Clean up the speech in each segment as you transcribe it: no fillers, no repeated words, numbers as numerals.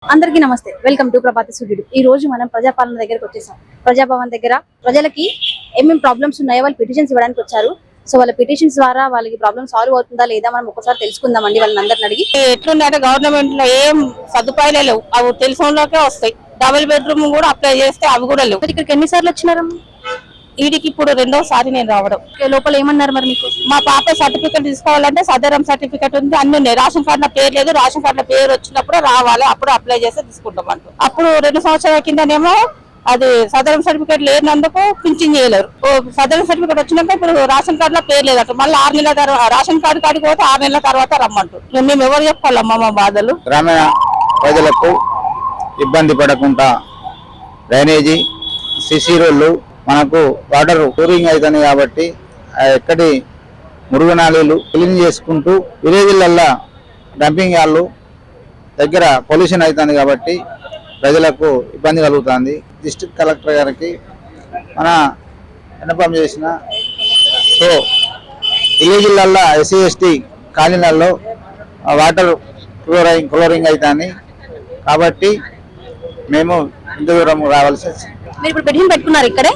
అందరికీ నమస్తే, welcome to ప్రభాత సూర్యుడు. ఈ రోజు మనం ప్రజాపాలన దగ్గరకు వచ్చేసాం. ప్రజాభవన్ దగ్గర ప్రజలకి ఏమేం ప్రాబ్లమ్స్ ఉన్నాయో వాళ్ళు పిటిషన్స్ ఇవ్వడానికి వచ్చారు. సో వాళ్ళ పిటిషన్స్ ద్వారా వాళ్ళకి ప్రాబ్లమ్ సాల్వ్ అవుతుందా లేదా మనం ఒకసారి తెలుసుకుందామండి వాళ్ళని అందరిని అడిగి. ఎట్లుందంటే గవర్నమెంట్ లో ఏం సదుపాయాలే లేవు, అవి తెలిసినోళ్ళకే వస్తాయి. డబుల్ బెడ్రూమ్ కూడా అప్లై చేస్తే అవి కూడా లేవు. ఇక్కడికి ఎన్నిసార్లు వచ్చినారమ్మా? వీడికి ఇప్పుడు రెండోసారి నేను రావడం. లోపల ఏమన్నారు మరి మీకు? మా పాప సర్టిఫికేట్ తీసుకోవాలంటే సదరం సర్టిఫికేట్ ఉంది, అన్ని ఉన్నాయి. రేషన్ కార్డు పేరు లేదు, రేషన్ కార్డు పేరు వచ్చినప్పుడు రావాలి, అప్పుడు అప్లై చేస్తే తీసుకుంటాం అంటూ. అప్పుడు 2 సంవత్సరాల కిందనేమో అది సదరం సర్టిఫికేట్ లేనందుకు పింఛన్ చేయలేరు. సదరం సర్టిఫికేట్ వచ్చినాక ఇప్పుడు రేషన్ కార్డు లో పేరు లేదట. మళ్ళీ 6 నెలల తర్వాత రేషన్ కార్డు కాడికి పోతే 6 నెలల తర్వాత రమ్మంటారు. మేము ఎవరు చెప్పుకోవాలమ్మా మా బాధలు? గ్రామీణ ప్రజలకు ఇబ్బంది పడకుండా డ్రైనేజీ, సిసి రోడ్లు, మనకు వాటర్ కూరింగ్ అవుతుంది కాబట్టి ఎక్కడి మురుగునాళీలు క్లీన్ చేసుకుంటూ విలేజ్లల్లో డంపింగ్ యార్డ్లు దగ్గర పొల్యూషన్ అవుతుంది కాబట్టి ప్రజలకు ఇబ్బంది కలుగుతుంది. డిస్ట్రిక్ట్ కలెక్టర్ గారికి మన విన్నపం చేసిన సో విలేజ్లల్లో ఎస్సీ ఎస్టీ కాలనీలలో వాటర్ క్లోరింగ్ అవుతుంది కాబట్టి మేము ఇంత దూరం రావాల్సి వచ్చింది. మీరు ఇప్పుడు పిటిషన్ పెట్టుకున్నారు ఇక్కడే?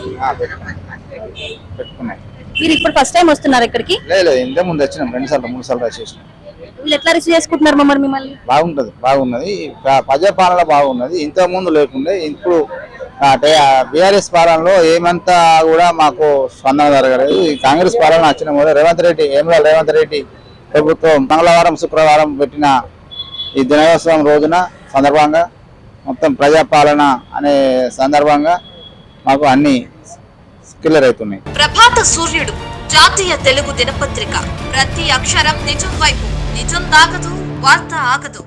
పెట్టుకున్నాం. మీరు ఇప్పుడు ఫస్ట్ టైం వస్తున్నారు ఇక్కడికి? లేదు, ఇంత ముందు వచ్చినాం, 2 సార్లు 3 సార్లు వచ్చేసినాం. వీళ్ళు ఎట్లా రిసీవ్ చేసుకుంటున్నారు మమ్మల్ని? మిమ్మల్ని బాగున్నది ప్రజాపాలన బాగున్నది. ఇంత ముందు లేకుండే ఇప్పుడు బీఆర్ఎస్ పాలనలో ఏమంతా కూడా మాకు స్పందన జరగలేదు. ఈ కాంగ్రెస్ పాలన వచ్చిన కూడా రేవంత్ రెడ్డి ప్రభుత్వం మంగళవారం శుక్రవారం పెట్టిన ఈ దినోత్సవం రోజున సందర్భంగా మొత్తం ప్రజాపాలన అనే సందర్భంగా మాకు అన్ని క్లియర్ అవుతున్నాయి. ప్రభాత సూర్యుడు జాతీయ తెలుగు దినపత్రిక. ప్రతి అక్షరం నిజం వైపు. నిజం దాగదు, వార్త ఆగదు.